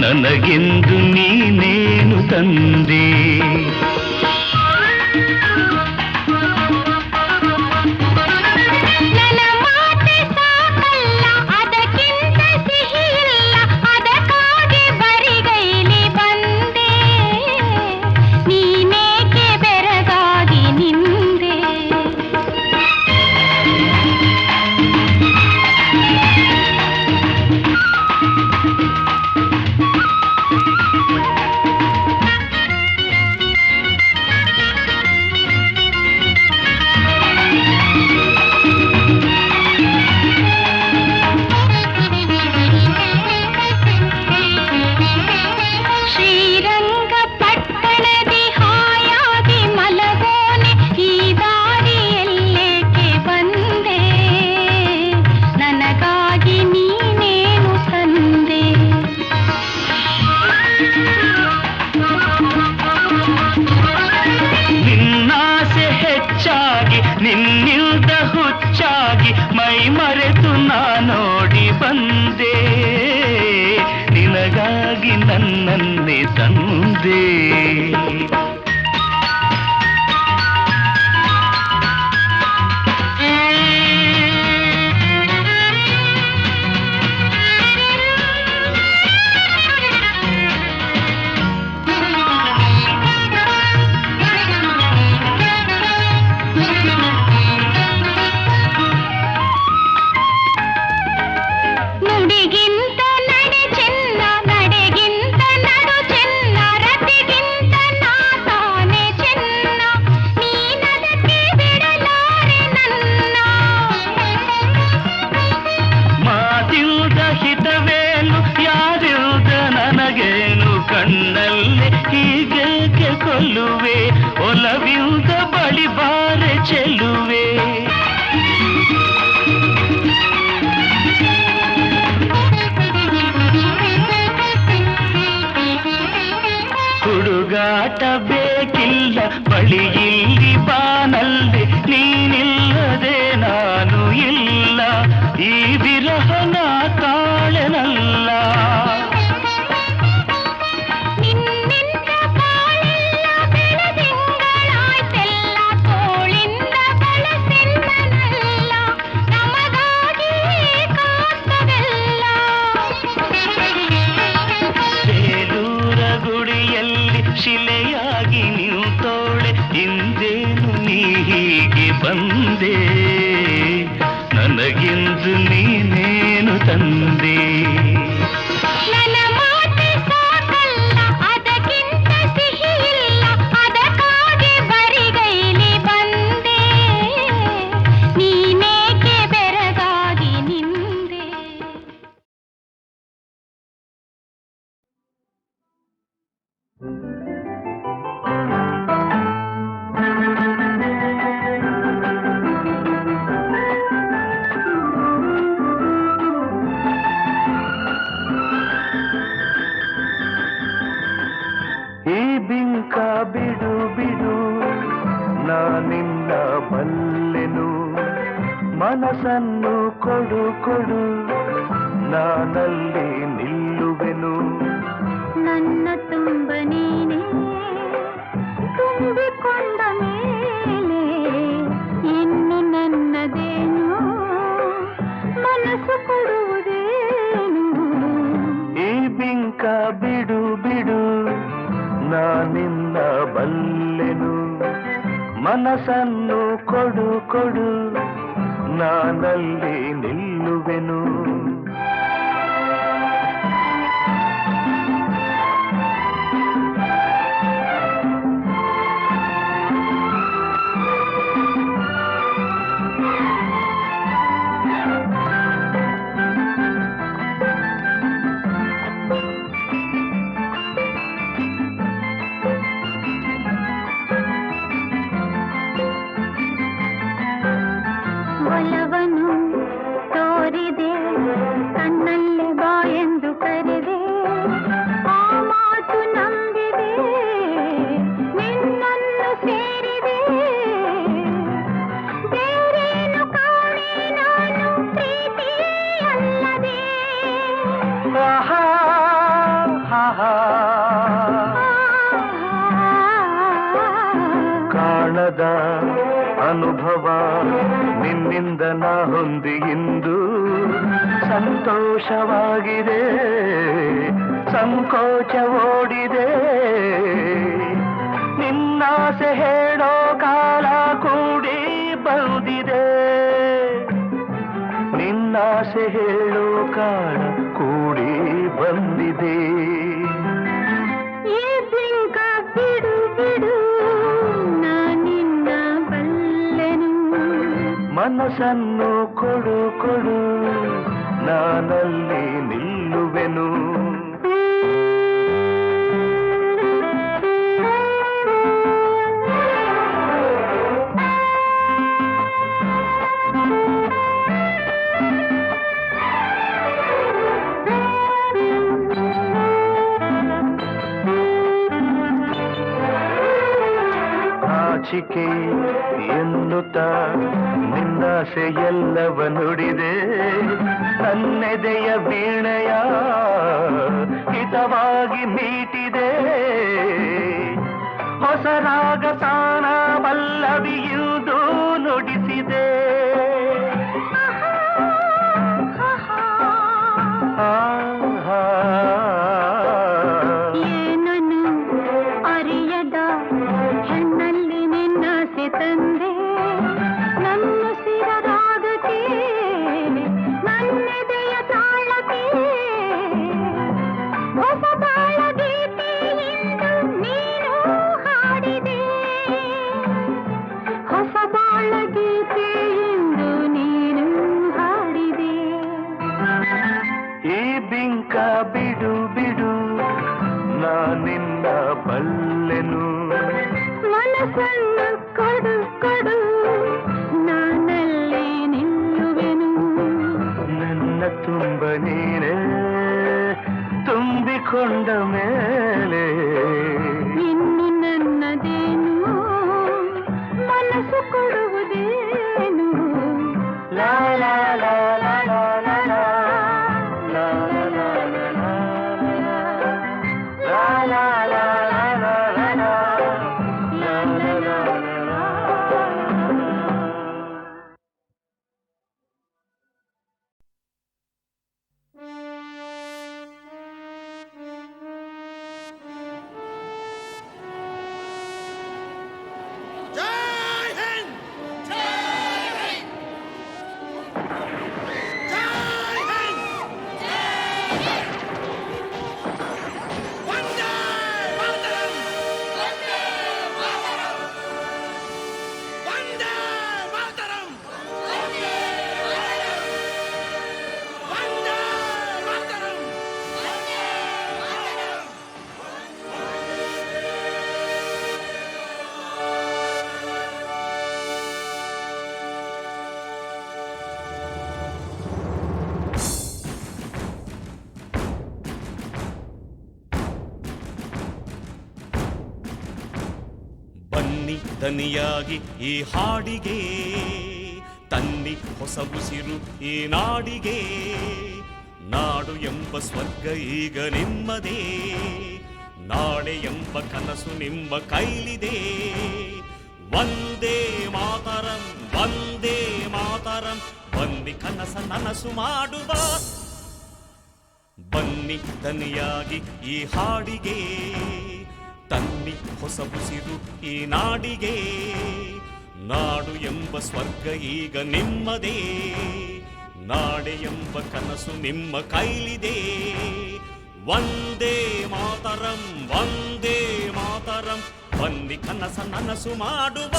ನನಗೆಂದು ನೀನೇನು ತಂದೆ ನಿನ್ನಿಲ್ದ ಹುಚ್ಚಾಗಿ ಮೈ ಮರೆತು ನಾ ನೋಡಿ ಬಂದೆ ನಿನಗಾಗಿ ನನ್ನನ್ನೇ ತಂದೆ ನುಡಿಗಿಂತ ನಡೆ ಚೆನ್ನ ನಡೆಗಿಂತ ನಡು ಚೆನ್ನ ರತಿಗಿಂತ ಈ ವಿರಹನ ತಾಳೆನಲ್ಲ. ನಿನ್ನಿಂದ ಬಾಳೆಲ್ಲ ಬೆಳದಿಂಗಳಾಯ್ತೆಲ್ಲ, ತೋಳಿಂದ ಬಳಸಿನ್ನನಲ್ಲ, ನಮಗಾಗಿ ಕಾಸ್ತವೆಲ್ಲ. ಬೇಲೂರ ಗುಡಿಯಲ್ಲಿ ಶಿಲೆಯಾಗಿ ನಿಂತೋಳೆ, ಹಿಂದೇನು ನೀ ಹೀಗೆ ಬಂದೆ, ನನಗೆಂದು ನೀನೇನು ತಂದೆ. ನನ್ನ ಮಾತೆ ಸಾಕಲ್ಲ, ಅದಕ್ಕಿಂತ ಸಿಹಿ ಇಲ್ಲ, ಅದಕ್ಕಾಗಿ ಬರಿಗೈಲಿ ಬಂದೆ, ನೀನೇಕೆ ಬೆರಗಾಗಿ ನಿಂದೆ. ಈ ಬಿಂಕ ಬಿಡು ಬಿಡು, ನಾನಿನ್ನ ಬಲ್ಲೆನು, ಮನಸ್ಸನ್ನು ಕೊಡು ಕೊಡು, ನಾನಲ್ಲಿ ನಿಲ್ಲುವೆನು. ನನ್ನ ತುಂಬ ನೀನೇ ತುಂಬಿಕೊಂಡ ಮೇಲೆ ಇನ್ನು ನನ್ನದೇನು, ಮನಸ್ಸು ಕೊಡುವುದೇನು. ಈ ಬಿಂಕ ಬಿಡು ಬಿಡು, ನಾನಿನ್ನ ಬಲ್ಲೆನು, ಮನಸ್ಸನ್ನು ಕೊಡು ಕೊಡು, ನಾನಲ್ಲಿ ನಿಲ್ಲುವೆನು. ಒಲವನ್ನು ತೋರಿದೆ, ಕಣ್ಣಲ್ಲೇ ಬಾ ಎಂದು ಕರೆದೆ, ಆ ಮಾತು ನಂಬಿದೆ, ನಿನ್ನನ್ನು ಸೇರಿದೆ, ಬೇರೇನು ಕಾಣೆ ನಾನು ಪ್ರೀತಿ ಅಲ್ಲದೆ. ಆಹಾ, ಆಹಾ, ಕಾಣದ ಅನುಭವ ನಿನ್ನಿಂದ ನಾ ಹೊಂದಿ ಇಂದು ಸಂತೋಷವಾಗಿದೆ, ಸಂಕೋಚ ಓಡಿದೆ, ನಿನ್ನಾಸೆ ಹೇಳೋ ಕಾಲ ಕೂಡಿ ಬಂದಿದೆ, ನಿನ್ನಾಸೆ ಹೇಳೋ ಕಾಲ ಕೂಡಿ ಬಂದಿದೆ. ಈ ಬಿಂಕ ಬಿಡು ಬಿಡು, ನಾನಿನ್ನ ಬಲ್ಲೆನು, ಮನಸ್ಸನ್ನು ಕೊಡು ಕೊಡು, ನಾನಲ್ಲಿ ನಿಲ್ಲುವೆನು. ನಾಚಿಕೆ ಎನ್ನುತ್ತ ನಿನ್ನಾಸೆ ಎಲ್ಲವ ನುಡಿದೆ, ನನ್ನೆದೆಯ ವೀಣೆಯ ಹಿತವಾಗಿ ಮೀಟಿದೆ, ಹೊಸ ರಾಗ ತಾನ ಪಲ್ಲವಿಯುವುದು ನುಡಿಸಿದೆ. ಆಹಾ, ಏನನು ಅರಿಯದ ಹೆಣ್ಣಲ್ಲಿ ನಿನ್ನಾಸೆ ತಂದೆ, ನನ್ನ ಸಿರರಾಗಕ್ಕೆ, ನನ್ನೆದೆಯ ತಾಳಕ್ಕೆ, ಹೊಸ ಬಾಳ ಗೀತೆಯಿಂದ ನೀನು ಹಾಡಿದೆ, ಹೊಸ ಬಾಳ ಗೀತೆಯಿಂದ ನೀನು ಹಾಡಿದೆ. ಈ ಬಿಂಕ ಬಿಡು ಬಿಡು, ನಾನಿನ್ನ ಬಲ್ಲೆನು, ಮನಸ್ಸನ್ನು ಕೊಡು ಕೊಡು, ನಾನಲ್ಲಿ ನಿಲ್ಲುವೆನು. ನನ್ನ ತುಂಬ ನೀನೇ ತುಂಬಿಕೊಂಡ ಮೇಲೆ ಇನ್ನು ನನ್ನದೇನು, ಮನಸ್ಸು ಕೊಡುವುದೇನು. ಲಾ ಲಾ ಲಾ ಲಾ ಲಾ ಬನ್ನಿ ದನಿಯಾಗಿ ಈ ಹಾಡಿಗೆ, ತನ್ನಿ ಹೊಸ ಉಸಿರು ಈ ನಾಡಿಗೆ. ನಾಡು ಎಂಬ ಸ್ವರ್ಗ ಈಗ ನಿಮ್ಮದೇ, ನಾಳೆ ಎಂಬ ಕನಸು ನಿಮ್ಮ ಕೈಲಿದೆ. ವಂದೇ ಮಾತರಂ, ವಂದೇ ಮಾತರಂ, ಬನ್ನಿ ಕನಸ ನನಸು ಮಾಡುವ. ಬನ್ನಿ ದನಿಯಾಗಿ ಈ ಹಾಡಿಗೆ, ತನ್ನಿ ಹೊಸ ಉಸಿರು ಈ ನಾಡಿಗೆ. ನಾಡು ಎಂಬ ಸ್ವರ್ಗ ಈಗ ನಿಮ್ಮದೇ, ನಾಡೆ ಎಂಬ ಕನಸು ನಿಮ್ಮ ಕೈಲಿದೆ. ವಂದೇ ಮಾತರಂ, ವಂದೇ ಮಾತರಂ, ಬನ್ನಿ ಕನಸ ನನಸು ಮಾಡುವ.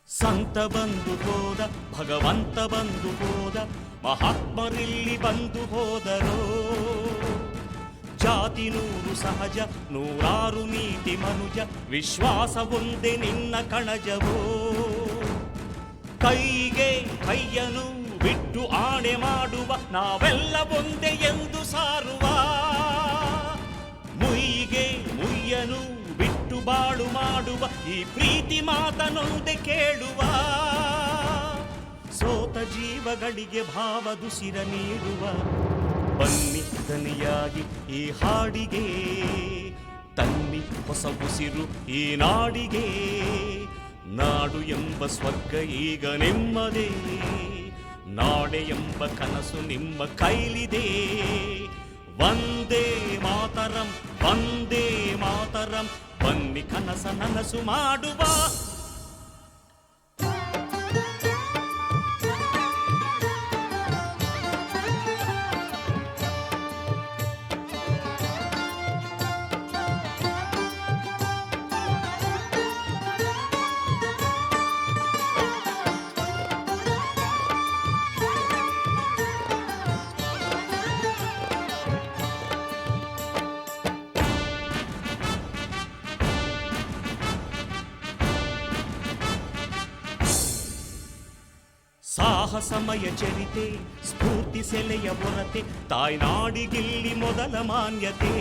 ಸಂತ ಬಂದು ಹೋದ, ಭಗವಂತ ಬಂದು ಹೋದ, ಮಹಾತ್ಮರಿಲ್ಲಿ ಬಂದು ಹೋದರೋ. ಜಾತಿ ನೂರು ಸಹಜ, ನೂರಾರು ನೀತಿ ಮನುಜ, ವಿಶ್ವಾಸ ಒಂದೇ ನಿನ್ನ ಕಣಜವೋ. ಕೈಗೆ ಕೈಯನು ಬಿಟ್ಟು ಆಣೆ ಮಾಡುವ, ನಾವೆಲ್ಲ ಒಂದೇ ಎಂದು ಸಾರುವ. ಮುಯ್ಯಿಗೆ ಮುಯ್ಯನು ಬಿಟ್ಟು ಬಾಳು ಮಾಡುವ, ಈ ಪ್ರೀತಿ ಮಾತನೊಂದೆ ಕೇಳುವ. ಸೋತ ಜೀವಗಳಿಗೆ ಭಾವದುಸಿರ ನೀಡುವ. ಬನ್ನಿ ದನಿಯಾಗಿ ಈ ಹಾಡಿಗೆ, ತನ್ನಿ ಹೊಸ ಉಸಿರು ಈ ನಾಡಿಗೆ. ನಾಡು ಎಂಬ ಸ್ವರ್ಗ ಈಗ ನಿಮ್ಮದೇ, ನಾಡೆ ಎಂಬ ಕನಸು ನಿಮ್ಮ ಕೈಲಿದೆ. ವಂದೇ ಮಾತರಂ, ವಂದೇ ಮಾತರಂ, ಬನ್ನಿ ಕನಸ ನನಸು ಮಾಡುವ. ಸಾಹಸಮಯ ಚರಿತೆ, ಸ್ಫೂರ್ತಿ ಸೆಲೆಯ ಹೊರತೆ, ತಾಯ್ನಾಡಿಗಿಲ್ಲಿ ಮೊದಲ ಮಾನ್ಯತೆ.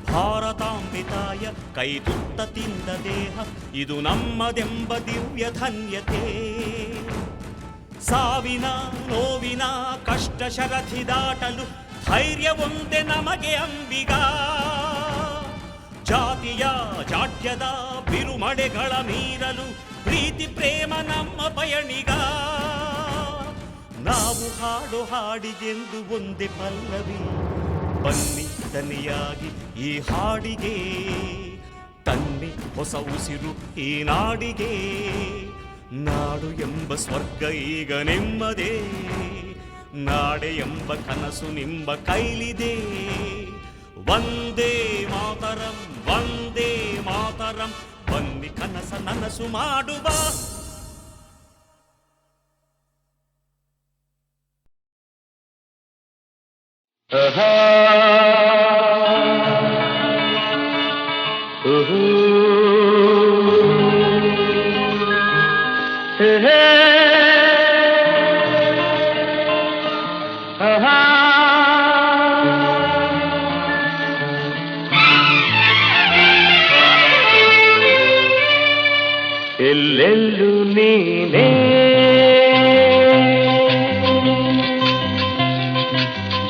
ಭಾರತಾಂಬೆ ತಾಯ ಕೈ ತುತ್ತ ತಿಂದ ದೇಹ, ಇದು ನಮ್ಮದೆಂಬ ದಿವ್ಯ ಧನ್ಯತೆ. ಸಾವಿನ ನೋವಿನ ಕಷ್ಟ ಶರಥಿ ದಾಟಲು ಧೈರ್ಯ ಒಂದೇ ನಮಗೆ ಅಂಬಿಗ. ಜಾತಿಯ ಜಾಡ್ಯದ ಬಿರುಮಡೆಗಳ ಮೀರಲು ಪ್ರೀತಿ ಪ್ರೇಮ ನಮ್ಮ ಪಯಣಿಗ. ನಾವು ಹಾಡು ಹಾಡಿಗೆಂದು ಒಂದೇ ಪಲ್ಲವಿ. ಬನ್ನಿ ದನಿಯಾಗಿ ಈ ಹಾಡಿಗೆ, ತನ್ನಿ ಹೊಸ ಉಸಿರು ಈ ನಾಡಿಗೆ. ನಾಡು ಎಂಬ ಸ್ವರ್ಗ ಈಗ ನಿಮ್ಮದೇ, ನಾಡೆ ಎಂಬ ಕನಸು ನಿಮ್ಮ ಕೈಲಿದೆ. ವಂದೇ ಮಾತರಂ, ವಂದೇ ಮಾತರಂ, ಬನ್ನಿ ಕನಸ ನನಸು ಮಾಡುವ. ಎಲ್ಲೆಲ್ಲೂ ನೀನೇ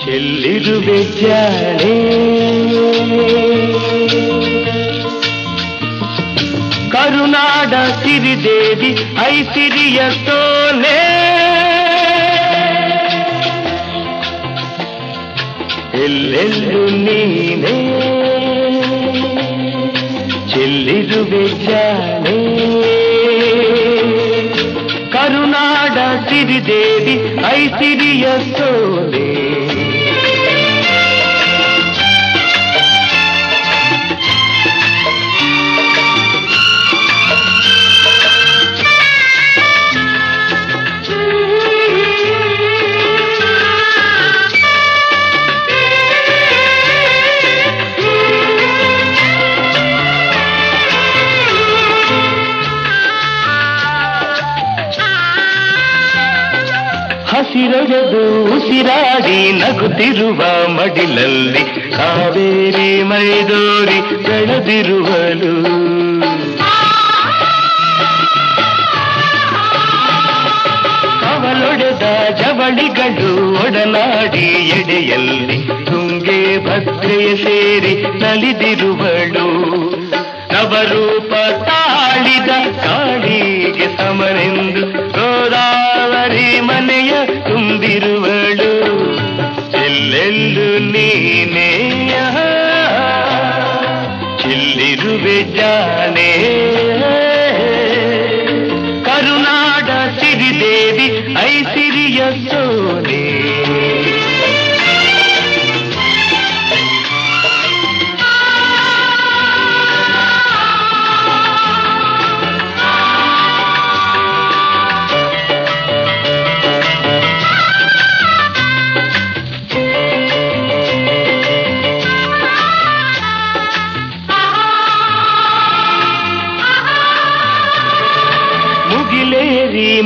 ಚೆಲ್ಲಿರುವೆ ಜಾಣೆ, ಕರುನಾಡ ಸಿರಿದೇವಿ ಐಸಿರಿಯ ಸೋಲೆ. ಎಲ್ಲೆಲ್ಲೂ ನೀನೇ ಚೆಲ್ಲಿರುವೆ ಜಾಣೆ, ಕರುನಾಡ ಸಿರಿದೇವಿ ಐಸಿರಿಯ ಸೋಲೆ. ಹಸಿರೊಡೆದು ಉಸಿರಾಡಿ ನಗುತ್ತಿರುವ ಮಡಿಲಲ್ಲಿ ಕಾವೇರಿ ಮೈದೋರಿ ಬೆಳೆದಿರುವಳು. ಕವಲೊಡೆದ ಜವಳಿಗಳು ಒಡನಾಡಿ ಎಡೆಯಲ್ಲಿ ತುಂಗೆ ಭದ್ರೆಯ ಸೇರಿ ನಲಿದಿರುವಳು. ನವರೂಪ ತಾಳಿದ ಕಾಳಿಗೆ ಸಮನೆಂದು ಗೋದಾವರಿ ಮನೆಯ ತುಂಬಿರುವಳು. ಎಲ್ಲೆಲ್ಲೂ ನೀನೇ ಚಿಲ್ಲಿರುವೆ ಜಾನೆ, ಕರುನಾಡ ಸಿರಿದೇವಿ ಐಸಿರಿಯ ಸೋನೆ.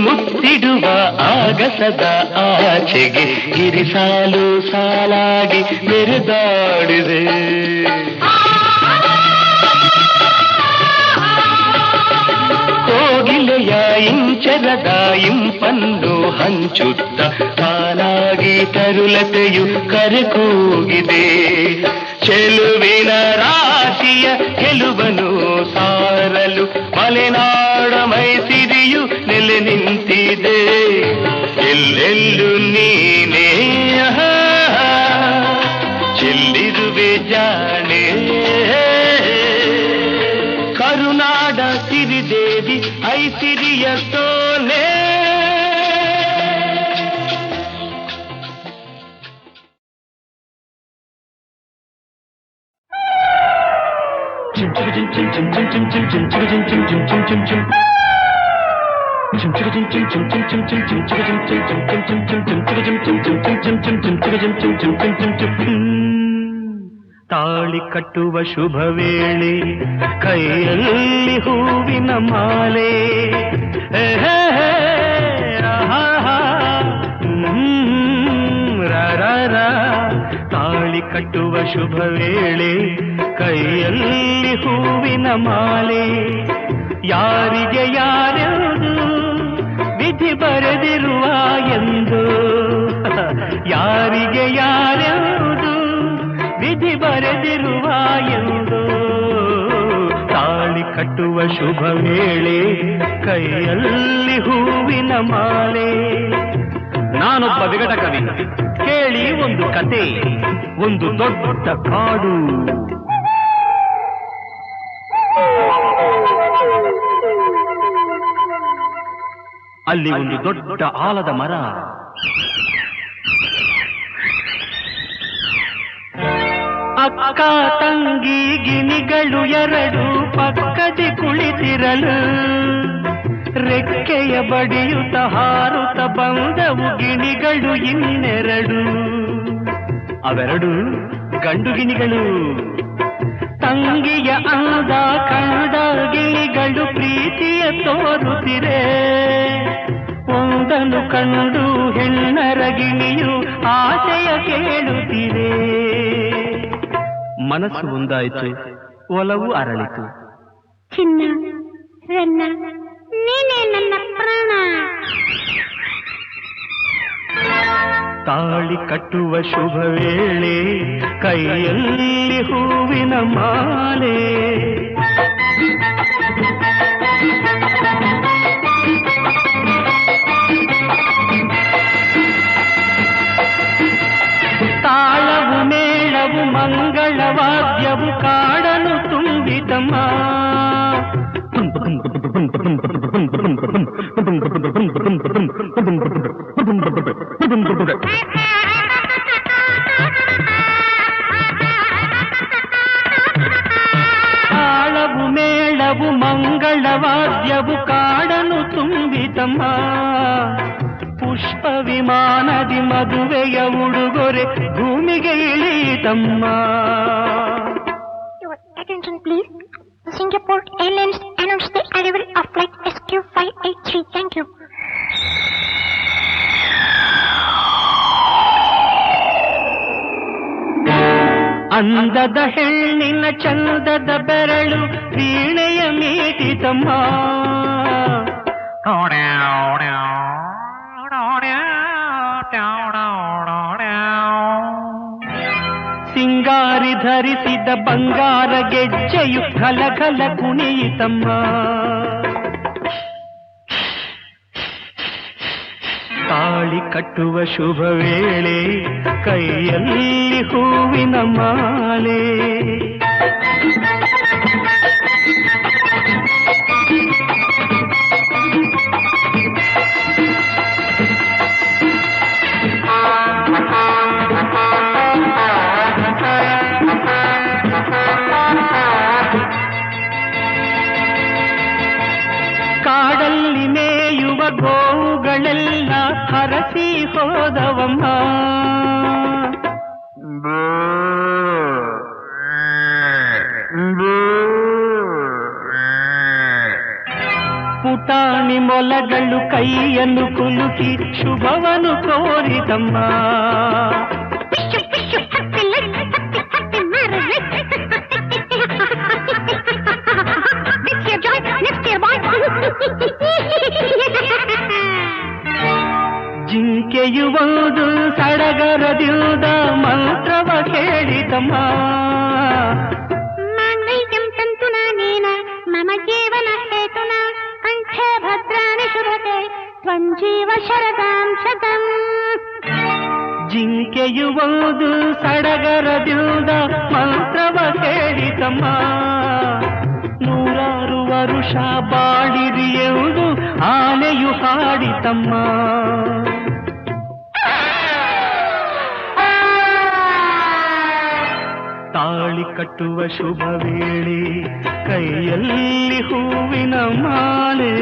ಮುತ್ತಿಡುವ ಆಗಸದ ಆಚೆಗೆ ಗಿರಿಸಾಲು ಸಾಲಾಗಿ ಮೆರೆದಾಡಿದೆ. ಕೋಗಿಲೆಯ ಇಂಚರದ ಇಂಪನ್ನು ಹಂಚುತ್ತ ಸಾಲಾಗಿ ತರುಲತೆಯು ಕರೆಕೂಗಿದೆ. ಚೆಲುವಿನ ರಾಶಿಯ ಗೆಲುವನು ಸಾರಲು ಮಲೆನಾಡ ಮೈಸಿರಿಯು ನೆಲೆ ನಿಂತಿದೆ. ಎಲ್ಲೆಲ್ಲೂ ನೀನೇ ಚೆಲ್ಲಿರುವೆ ಜಾಣೆ, ಕರುನಾಡ ಸಿರಿದೇವಿ ಐಸಿರಿಯ ಸೋನೆ. ತಾಳಿ ಕಟ್ಟುವ ಶುಭ ವೇಳೆ, ಕೈಯಲ್ಲಿ ಹೂವಿನ ಮಾಲೆ. ತಾಳಿ ಕಟ್ಟುವ ಶುಭ ವೇಳೆ, ಕೈಯಲ್ಲಿ ಹೂವಿನ ಮಾಲೆ. ಯಾರಿಗೆ ಯಾರ್ಯಾವುದು ವಿಧಿ ಬರೆದಿರುವ ಎಂದು, ಯಾರಿಗೆ ಯಾರ್ಯಾವುದು ವಿಧಿ ಬರೆದಿರುವ ಎಂದು. ತಾಳಿ ಕಟ್ಟುವ ಶುಭ ವೇಳೆ, ಕೈಯಲ್ಲಿ ಹೂವಿನ ಮಾಲೆ. ನಾನೊಬ್ಬ ವಿಗಟ ಕವಿ, ಕೇಳಿ ಒಂದು ಕತೆ. ಒಂದು ದೊಡ್ಡ ಕಾಡು, ಅಲ್ಲಿ ಒಂದು ದೊಡ್ಡ ಆಲದ ಮರ. ಅಕ್ಕ ತಂಗಿ ಗಿಣಿಗಳು ಎರಡು ಪಕ್ಕದಿ ಕುಳಿತಿರಲು, ರೆಕ್ಕೆಯ ಬಡಿಯುತ್ತ ಹಾರುತ್ತ ಬಂದವು ಗಿಣಿಗಳು ಇನ್ನೆರಡು. ಅವೆರಡು ಗಂಡು ಗಿಣಿಗಳು. ತಂಗಿಯ ಅಂದ ಕಂಡ ಗಿಳಿಗಳು ಪ್ರೀತಿಯ ತೋರುತ್ತಿರೆ. ಒಂದನ್ನು ಕಂಡು ಹೆಣ್ಣರ ಗಿಣಿಯು ಆಸೆಯ ಕೇಳುತ್ತಿದೆ. ಮನಸ್ಸು ಒಂದಾಯಿತು, ಒಲವು ಅರಳಿತು. ಚಿನ್ನ ರನ್ನ ನೀನೇ ನನ್ನ ಪ್ರಾಣ. ತಾಳಿ ಕಟ್ಟುವ ಶುಭ ವೇಳೆ, ಕೈಯಲ್ಲಿ ಹೂವಿನ ಮಾಲೆ. ತಾಳವು ಮೇಳವು ಮಂಗಳವಾದ್ಯವು ಕಾಡಲು ತುಂಬಿತಮ್ಮ. ತಾಳವು ಮೇಳವು ಮಂಗಳವಾದ್ಯವು ಕಾಡನು ತುಂಬಿತಮ್ಮ. ಪುಷ್ಪ ವಿಮಾನದಿ ಮದುವೆಯ ಉಡುಗೊರೆ ಭೂಮಿಗೆ ಇಳಿತಮ್ಮ. Attention please. Singapore Airlines announced the arrival of flight SQ583. Thank you. ಅಂದದ ಹೆಣ್ಣಿನ ಚಂದದ ಬೆರಳು ವೀಣೆಯ ಮೀಟಿತಮ್ಮ. ಸಿಂಗಾರಿ ಧರಿಸಿದ ಬಂಗಾರ ಗೆಜ್ಜೆಯು ಘಲಘಲ ಕುಣಿಯಿತಮ್ಮ. ತಾಳಿ ಕಟ್ಟುವ ಶುಭ ವೇಳೆ ಕೈಯಲ್ಲಿ ಹೂವಿನ ಮಾಲೆ. ಕಾಡಲ್ಲಿ ಮೇಯುವ ಗೋವುಗಳೆಲ್ಲ ಹರಸಿ ಹೋದವಮ್ಮ. ಪುಟಾಣಿ ಮೊಲಗಳು ಕೈಯನ್ನು ಕುಲುಕಿ ಶುಭವನ್ನು ಕೋರಿದಮ್ಮ. ಜಿಂಕೆಯು ಒಂದು ಸಡಗರದಿಂದ ಮಂತ್ರವ ಕೇಳಿತಮ್ಮ. ಮಾಂಗಲ್ಯಂ ತಂತು ನಾನೇನ ಮಮ ಜೀವನ ಹೇತುನ ಕಂಠೆ ಭದ್ರಾಣಿ ಶುಭತೆ ತ್ವಂಜೀವ ಶರದಾಂ ಶತಂ. ಜಿಂಕೆಯು ಒಂದು ಸಡಗರದಿಂದ ಮಂತ್ರವ ಕೇಳಿತಮ್ಮ. ನೂರಾರು ವರುಷ ಬಾಳಿರಿ ಎಂದು ಆನೆಯು ಹಾಡಿತಮ್ಮ. ತಾಳಿ ಕಟ್ಟುವ ಶುಭ ವೇಳೆ ಕೈಯಲ್ಲಿ ಹೂವಿನ ಮಾಲೆ.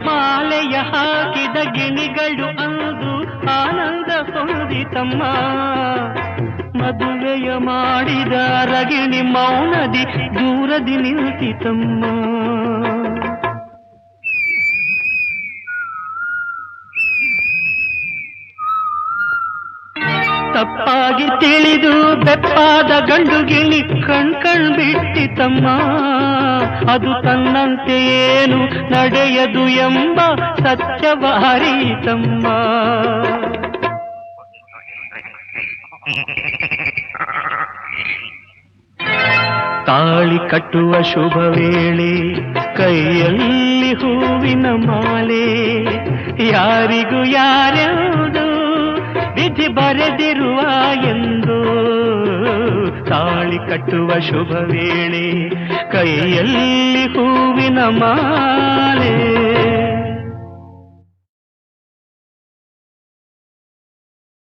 ಮಾಲೆಯ ಹಾಕಿದ ಗಿಣಿಗಳು ಅಂದು ಆನಂದ ಹೊಂದಿತಮ್ಮ. ಮದುವೆಯ ಮಾಡಿದ ರಗಿಣಿ ಮೌನದಿ ದೂರದಿ ನಿಂತಿತಮ್ಮ. ತಪ್ಪಾಗಿ ತಿಳಿದು ಬೆಪ್ಪಾದ ಗಂಡು ಗಿಳಿ ಕಣ್ ಬಿಟ್ಟಿತಮ್ಮ. ಅದು ತನ್ನಂತೆ ಏನು ನಡೆಯದು ಎಂಬ ಸತ್ಯವ ಅರಿಯಿತಮ್ಮ. ತಾಳಿ ಕಟ್ಟುವ ಶುಭ ವೇಳೆ ಕೈಯಲ್ಲಿ ಹೂವಿನ ಮಾಲೆ. ಯಾರಿಗೂ ಯಾರ್ಯಾವುದು ವಿಧಿ ಬರೆದಿರುವ ಎಂದು. ತಾಳಿ ಕಟ್ಟುವ ಶುಭ ವೇಳೆ ಕೈಯಲ್ಲಿ ಹೂವಿನ ಮಾಲೆ.